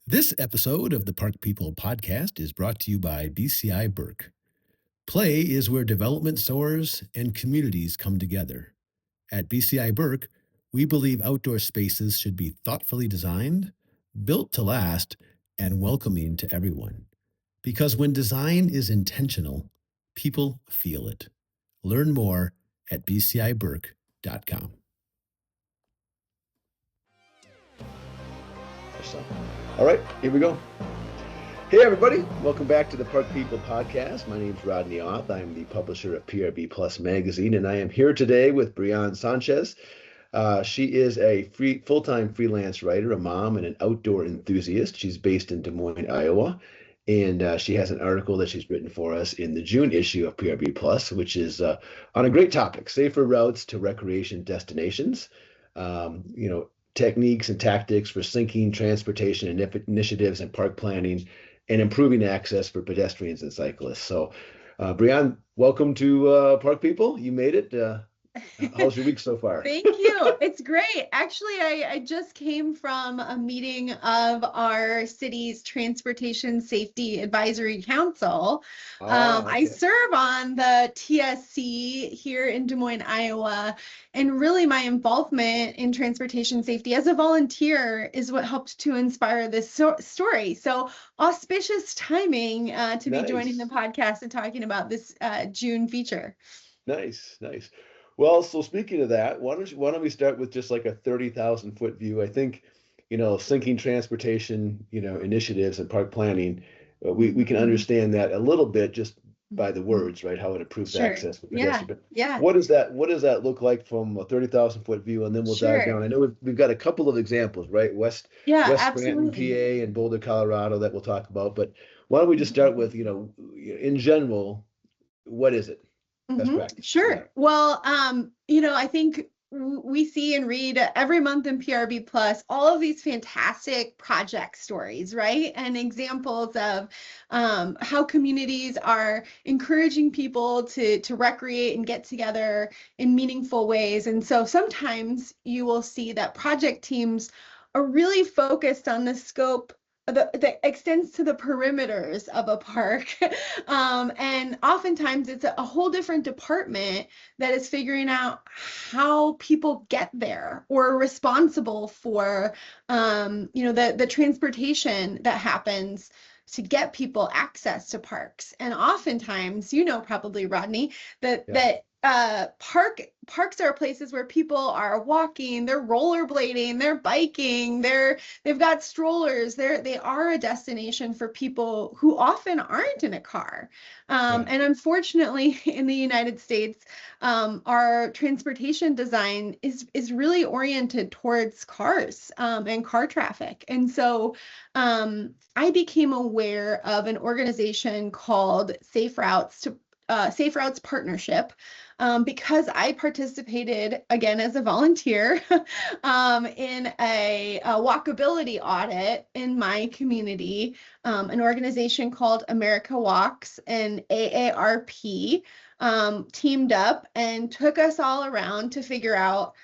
This episode of the Park People podcast is brought to you by BCI Burke. Play is where development soars and communities come together. At BCI Burke, we believe outdoor spaces should be thoughtfully designed, built to last, and welcoming to everyone. Because when design is intentional, people feel it. Learn more at bciburke.com. All right, here we go. Hey, everybody. Welcome back to the Park People podcast. My name is Rodney Auth. I'm the publisher of PRB Plus magazine, and I am here today with Brianne Sanchez. She is a full-time freelance writer, a mom, and an outdoor enthusiast. She's based in Des Moines, Iowa, and she has an article that she's written for us in the June issue of PRB Plus, which is on a great topic: safer routes to recreation destinations. Techniques and tactics for syncing transportation initiatives and park planning and improving access for pedestrians and cyclists. So, Brianne, welcome to Park People. You made it. How's your week so far? Thank you. It's great. Actually, I just came from a meeting of our city's Transportation Safety Advisory Council. Okay. I serve on the TSC here in Des Moines, Iowa, and really my involvement in transportation safety as a volunteer is what helped to inspire this story. So auspicious timing to be joining the podcast and talking about this June feature. Nice. Well, so speaking of that, why don't we start with just like a 30,000 foot view? I think, syncing transportation, initiatives and park planning, we can understand that a little bit just by the words, right? How it improves access for pedestrians. Yeah. What does that look like from a 30,000 foot view? And then we'll dive down. I know we've got a couple of examples, right? West Scranton, PA, and Boulder, Colorado that we'll talk about. But why don't we just start with, in general, what is it? Best practice. Sure. Yeah. Well, I think we see and read every month in PRB Plus all of these fantastic project stories, right? And examples of how communities are encouraging people to recreate and get together in meaningful ways. And so sometimes you will see that project teams are really focused on the scope that extends to the perimeters of a park. And oftentimes it's a whole different department that is figuring out how people get there or are responsible for, the transportation that happens to get people access to parks. And oftentimes, probably, Rodney, that parks are places where people are walking, they're rollerblading, they're biking, they've got strollers. They are a destination for people who often aren't in a car. And unfortunately, in the United States, our transportation design is really oriented towards cars and car traffic. And so I became aware of an organization called Safe Routes Partnership, because I participated, again, as a volunteer in a walkability audit in my community. An organization called America Walks and AARP teamed up and took us all around to figure out,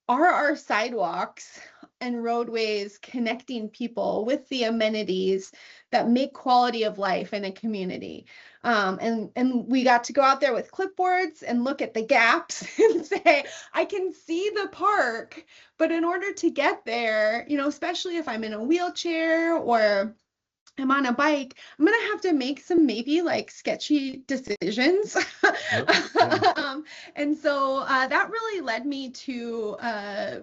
are our sidewalks and roadways connecting people with the amenities that make quality of life in a community? And we got to go out there with clipboards and look at the gaps and say, I can see the park, but in order to get there, especially if I'm in a wheelchair or I'm on a bike, I'm going to have to make some maybe sketchy decisions. And so that really led me to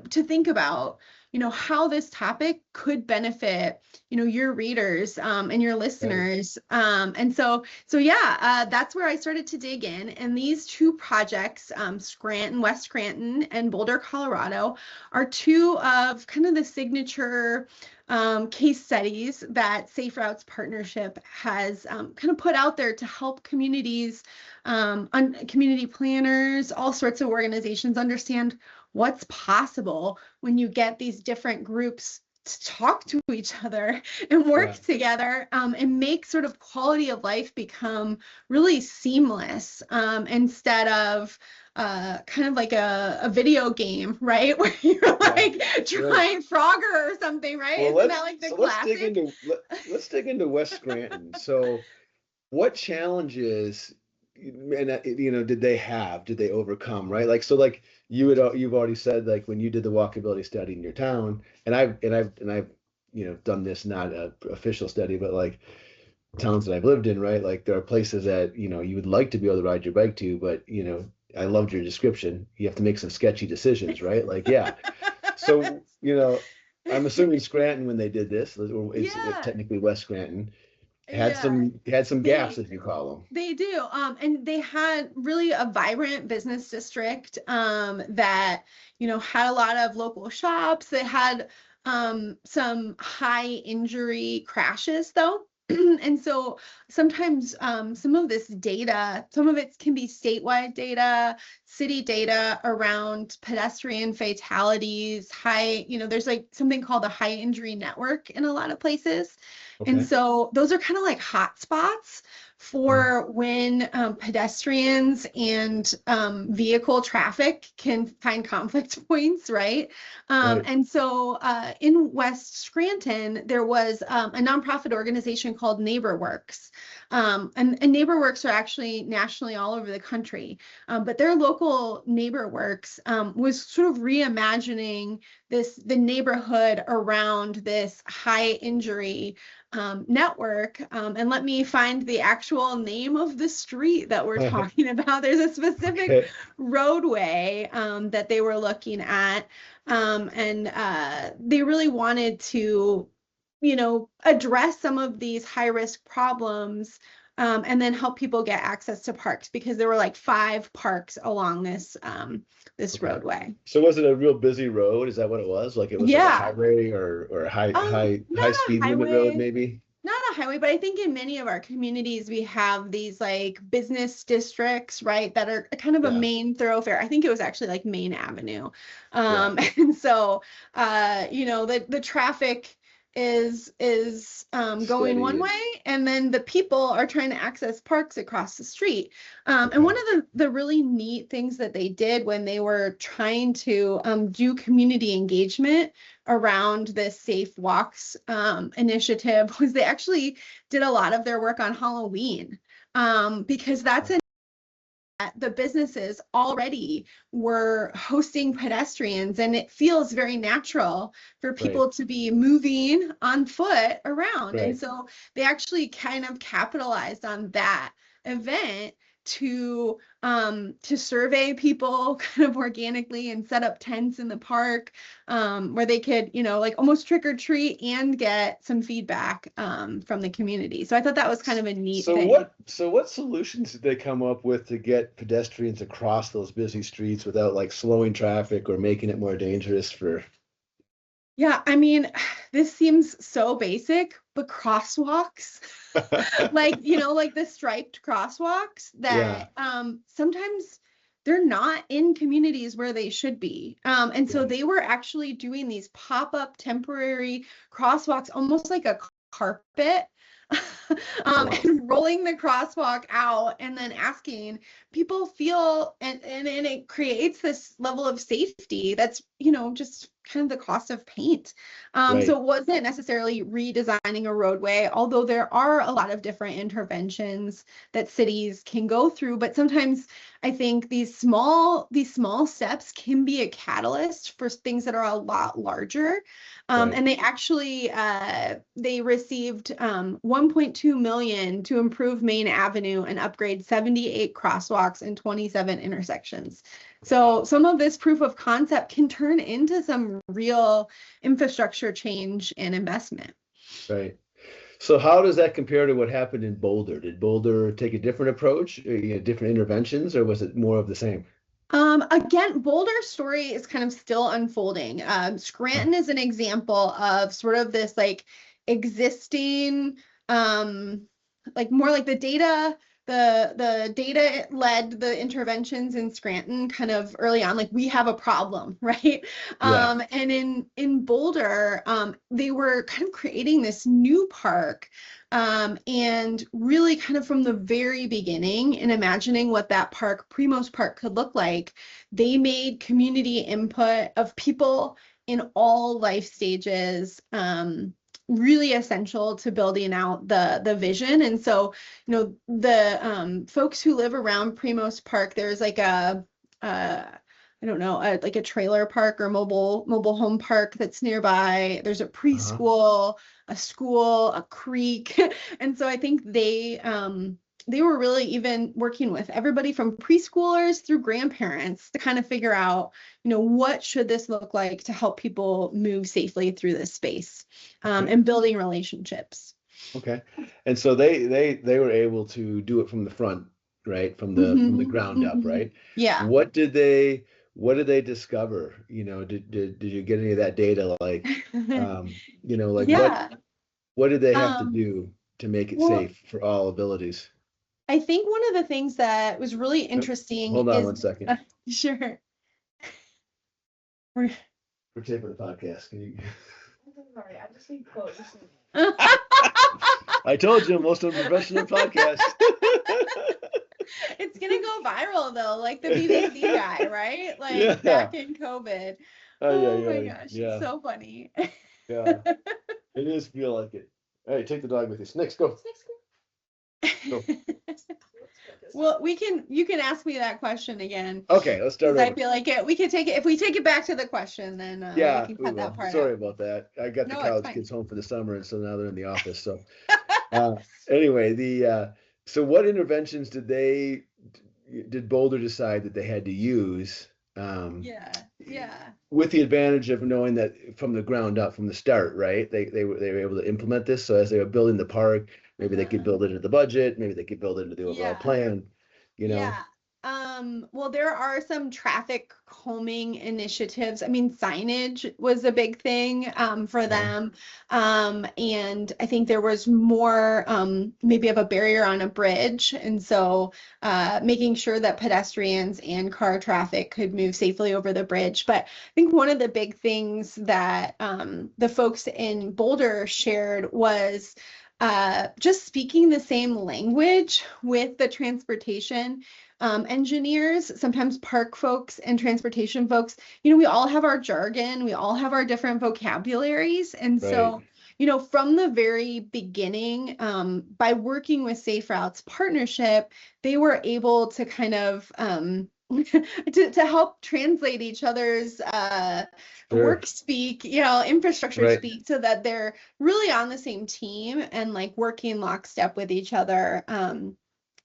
think about, how this topic could benefit, your readers and your listeners. And so that's where I started to dig in. And these two projects, West Scranton and Boulder, Colorado, are two of kind of the signature case studies that Safe Routes Partnership has kind of put out there to help communities, community planners, all sorts of organizations understand what's possible when you get these different groups talk to each other and work Yeah. together, and make sort of quality of life become really seamless, instead of kind of like a video game, right? Where you're Yeah. like Right. trying Frogger or something, right? Well, Isn't that like the classic? let's dig into West Scranton. So, what challenges, and did they overcome, right? Like, so, like you've already said, like when you did the walkability study in your town, and I've done this, not a official study, but like towns that I've lived in, right? Like there are places that you would like to be able to ride your bike to, but I loved your description. You have to make some sketchy decisions, right? Like, yeah. So, I'm assuming Scranton, when they did this, or it's Yeah, technically West Scranton, yeah. had some gaps, They as you call them. They do. And they had really a vibrant business district, that, had a lot of local shops. They had some high injury crashes though. And so sometimes some of this data, some of it can be statewide data, city data around pedestrian fatalities, there's like something called a high injury network in a lot of places. And Okay. so those are kind of like hot spots Mhm. for when pedestrians and vehicle traffic can find conflict points, right? Right. And so in West Scranton, there was a nonprofit organization called NeighborWorks. And NeighborWorks are actually nationally all over the country. But their local NeighborWorks was sort of reimagining the neighborhood around this high injury network. And let me find the actual name of the street that we're talking about. There's a specific Okay. roadway that they were looking at. And they really wanted to, address some of these high risk problems. And then help people get access to parks, because there were like 5 parks along this Okay. roadway. So was it a real busy road? Is that what it was? Like it was like a Yeah. highway, or a Not high a speed limit road, highway, maybe? not a highway, but I think in many of our communities, we have these like business districts, right, that are kind of a Yeah. main thoroughfare. I think it was actually like Main Avenue. Yeah. And so, the traffic is going Steady one and way, and then the people are trying to access parks across the street. And one okay. of the really neat things that they did when they were trying to do community engagement around this Safe Walks initiative was they actually did a lot of their work on Halloween, because that's the businesses already were hosting pedestrians, and it feels very natural for Right. people to be moving on foot around. And Right. so they actually kind of capitalized on that event to survey people kind of organically and set up tents in the park, where they could, like almost trick or treat and get some feedback from the community. So I thought that was kind of a neat thing. So what solutions did they come up with to get pedestrians across those busy streets without like slowing traffic or making it more dangerous for Yeah, I mean, this seems so basic, but crosswalks, like, like the striped crosswalks Yeah. that sometimes they're not in communities where they should be. And so Yeah. they were actually doing these pop-up temporary crosswalks, almost like a carpet. Wow. And rolling the crosswalk out and then asking people feel, and it creates this level of safety that's, just kind of the cost of paint. So Right. it wasn't necessarily redesigning a roadway, although there are a lot of different interventions that cities can go through. But sometimes I think these small steps can be a catalyst for things that are a lot larger. Right. And they actually they received 1.2 million to improve Main Avenue and upgrade 78 crosswalks and 27 intersections. So some of this proof of concept can turn into some real infrastructure change and investment. Right. So how does that compare to what happened in Boulder? Did Boulder take a different approach, different interventions, or was it more of the same? Again, Boulder's story is kind of still unfolding. Scranton is an example of sort of this like existing, like more like the data the data led the interventions in Scranton kind of early on, like we have a problem, right? Yeah. And in Boulder, they were kind of creating this new park, and really kind of from the very beginning and imagining what that park, Primos Park, could look like, they made community input of people in all life stages really essential to building out the vision. And so, the folks who live around Primos Park, there's like I don't know, like a trailer park or mobile home park that's nearby. There's a Uh-huh. preschool, a school, a creek. And so I think they were really even working with everybody from preschoolers through grandparents to kind of figure out, what should this look like to help people move safely through this space, Okay. and building relationships. Okay. And so they were able to do it from the front, right? From the ground up, right? Yeah. What did they discover? Did you get any of that data? Like, like Yeah. what did they have to Um, do to make it well, safe for all abilities? I think one of the things that was really Yep. interesting Hold on is, one second. sure. We're taping the podcast. Can you? Sorry, I just need quotes. I told you, most unprofessional podcast. It's gonna go viral though, like the BBC guy, right? Like Yeah. back in COVID. Oh my gosh, Yeah. it's so funny. Yeah. It is feel like it. Hey, take the dog with you. Snakes, go. Go. Well, you can ask me that question again, Okay, let's start because I over. feel like we could take it, if we take it back to the question, then we Yeah, can we cut that will. part Sorry out. about that. I got the No, it's college fine. kids home for the summer, and so now they're in the office. So, anyway, so what interventions did Boulder decide that they had to use? Yeah. With the advantage of knowing that from the ground up, from the start, right? They were able to implement this. So as they were building the park, maybe they could build it into the budget, maybe they could build it into the overall Yeah. plan. Yeah. Well, there are some traffic calming initiatives. I mean, signage was a big thing for them. And I think there was more maybe of a barrier on a bridge. And so making sure that pedestrians and car traffic could move safely over the bridge. But I think one of the big things that the folks in Boulder shared was just speaking the same language with the transportation engineers, sometimes park folks and transportation folks. We all have our jargon, we all have our different vocabularies. And Right. so, from the very beginning, by working with Safe Routes Partnership, they were able to kind of to help translate each other's Sure. work speak, infrastructure Right. speak, so that they're really on the same team and like working lockstep with each other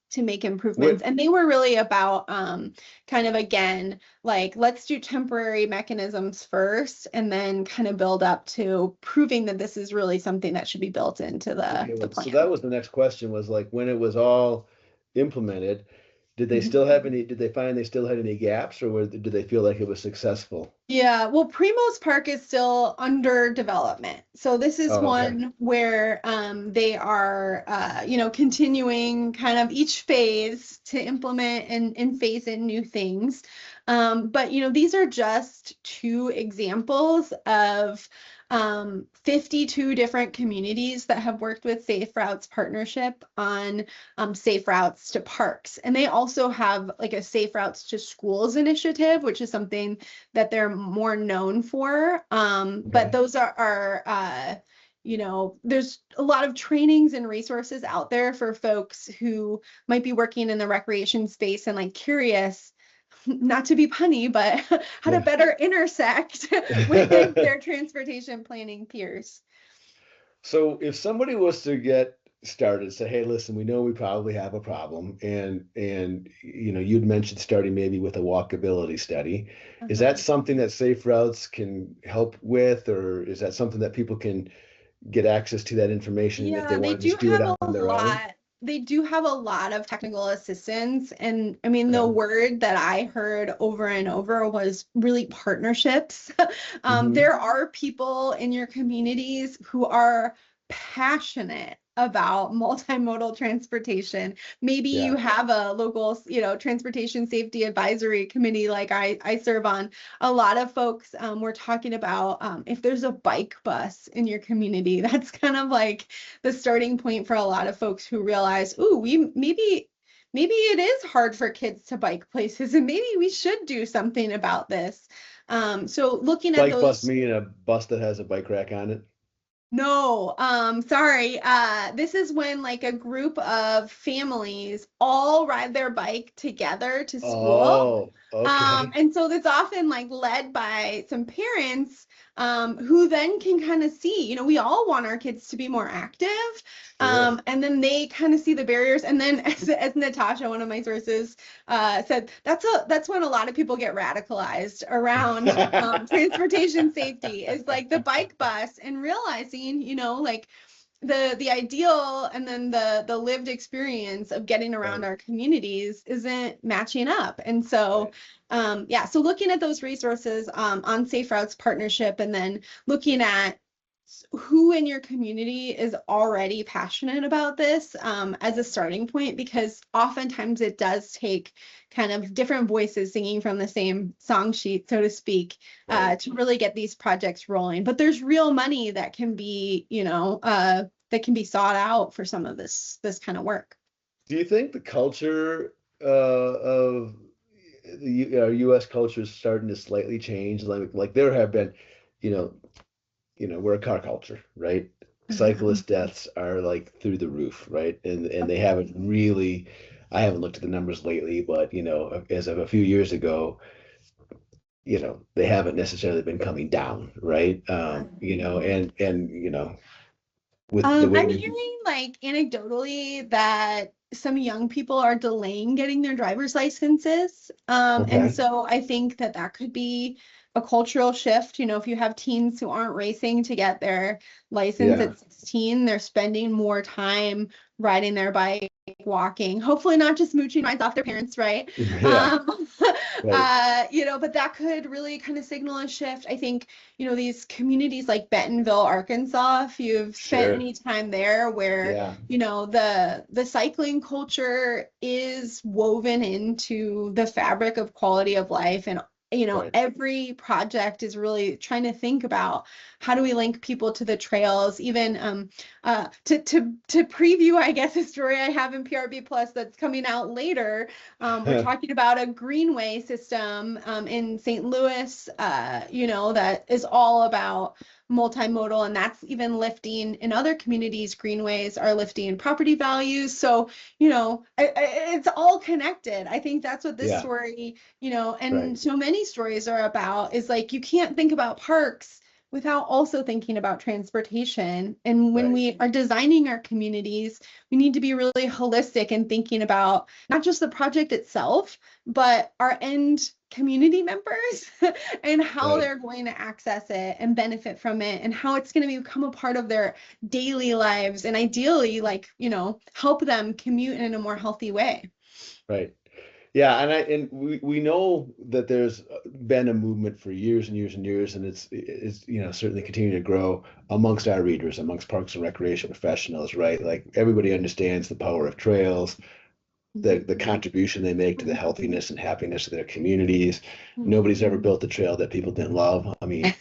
to make improvements. What And they were really about kind of, again, like, let's do temporary mechanisms first and then kind of build up to proving that this is really something that should be built into Okay, the well, so plan. that was the next question, was like, when it was all implemented, did they still have any, did they find they still had any gaps, or did they feel like it was successful? Yeah, well, Primos Park is still under development. So this is Oh, okay. one where they are, continuing kind of each phase to implement and phase in new things. But, these are just two examples of 52 different communities that have worked with Safe Routes Partnership on safe routes to parks. And they also have like a Safe Routes to Schools initiative, which is something that they're more known for. But those are there's a lot of trainings and resources out there for folks who might be working in the recreation space and like curious, not to be punny, but how to Yeah. better intersect with their transportation planning peers. So if somebody was to get started, say, hey, listen, we know we probably have a problem, and you'd mentioned starting maybe with a walkability study. Is that something that Safe Routes can help with, or is that something that people can get access to that information if they Yeah, they want to do just do it have on a their own? lot. They do have a lot of technical assistance. And I mean, the Okay. word that I heard over and over was really partnerships. Hmm. There are people in your communities who are passionate about multimodal transportation. Maybe Yeah. you have a local, transportation safety advisory committee like I serve on. A lot of folks were talking about if there's a bike bus in your community, that's kind of like the starting point for a lot of folks who realize, ooh, maybe it is hard for kids to bike places, and maybe we should do something about this. So looking at Bike bus those. meaning a bus that has a bike rack on it? No, sorry. This is when like a group of families all ride their bike together to school. Oh, okay. And so that's often like led by some parents who then can kind of see, we all want our kids to be more active. Sure. And then they kind of see the barriers. And then as Natasha, one of my sources, said, that's when a lot of people get radicalized around transportation safety is like the bike bus and realizing, like the ideal and then the lived experience of getting around Right. our communities isn't matching up. And so so looking at those resources on Safe Routes Partnership, and then looking at who in your community is already passionate about this as a starting point, because oftentimes it does take kind of different voices singing from the same song sheet, so to speak, Right. to really get these projects rolling. But there's real money that can be, that can be sought out for some of this kind of work. Do you think the culture of our U.S. culture is starting to slightly change? Like there have been, you know, we're a car culture, right? Mhm. Cyclist deaths are like through the roof, right? And they haven't really, I haven't looked at the numbers lately, but as of a few years ago, they haven't necessarily been coming down, right? And with the way I'm we, hearing like anecdotally that some young people are delaying getting their driver's licenses. And okay, so I think that that could be a cultural shift. If you have teens who aren't racing to get their license yeah, at 16, they're spending more time riding their bike, walking, hopefully not just mooching rides off their parents, right? yeah, Um, right, but that could really kind of signal a shift. I think these communities like Bentonville, Arkansas, if you've spent sure, any time there, where, yeah, the cycling culture is woven into the fabric of quality of life. And, right, every project is really trying to think about how do we link people to the trails, even to preview, I guess, a story I have in PRB Plus that's coming out later. We're talking about a greenway system in St. Louis, that is all about multimodal, and that's even lifting in other communities. Greenways are lifting property values. So, it's all connected. I think that's what this yeah, story, right, and so many stories are about, is like you can't think about parks without also thinking about transportation. And when right, we are designing our communities, we need to be really holistic and thinking about not just the project itself, but our end community members and how right. they're going to access it and benefit from it, and how it's going to become a part of their daily lives, and ideally, like, help them commute in a more healthy way. Right. Yeah, and we know that there's been a movement for years and years and years, and it's certainly continuing to grow amongst our readers, amongst parks and recreation professionals, right? Like everybody understands the power of trails, the contribution they make to the healthiness and happiness of their communities. Nobody's ever built a trail that people didn't love. I mean,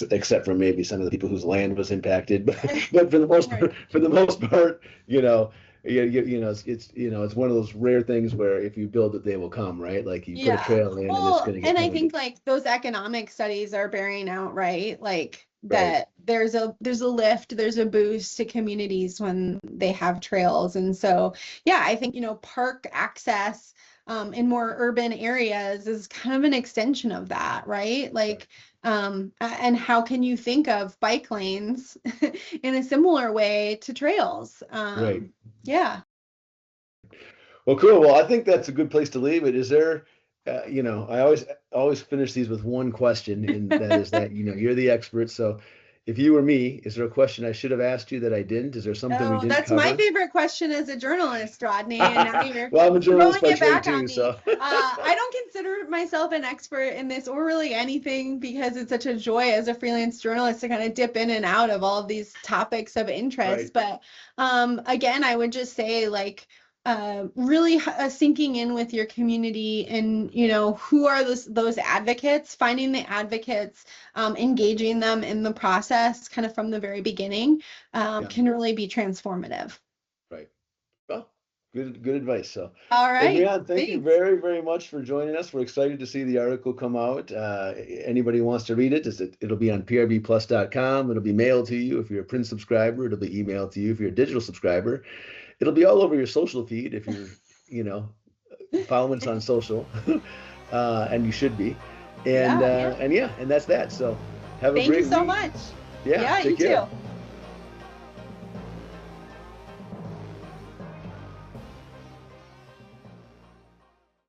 except for maybe some of the people whose land was impacted, but for the most Right. part, you know, it's one of those rare things where if you build it, they will come, right? Like you put a Yeah. trail in and it's Well, going to get and I pounded. think like those economic studies are bearing out, right? Like Right. that there's a lift, there's a boost to communities when they have trails. And so, yeah, I think, park access in more urban areas is kind of an extension of that, right? Right. Like, and how can you think of bike lanes in a similar way to trails? Right. Yeah. Well, cool. Well, I think that's a good place to leave it. Is there, I always finish these with one question, and that is that, you're the expert. So if you were me, is there a question I should have asked you that I didn't? Is there something we Oh, didn't that's cover? my favorite question as a journalist, Rodney. And now you're Well, I'm a journalist throwing by it trade back on too, me. so. I don't consider myself an expert in this or really anything because it's such a joy as a freelance journalist to kind of dip in and out of all of these topics of interest. Right. But again, I would just say really sinking in with your community and who are those advocates, finding the advocates, engaging them in the process kind of from the very beginning Yeah. can really be transformative. Right. Well, good advice. So, All well, right. Brianne, thank you Thanks. very, very much for joining us. We're excited to see the article come out. Anybody who wants to read it, it'll be on prbplus.com. It'll be mailed to you if you're a print subscriber. It'll be emailed to you if you're a digital subscriber. It'll be all over your social feed if you're, following us on social, and you should be. And Yeah. and that's that. So, have a Thank great you so week. much. Yeah, Yeah, take you care. too.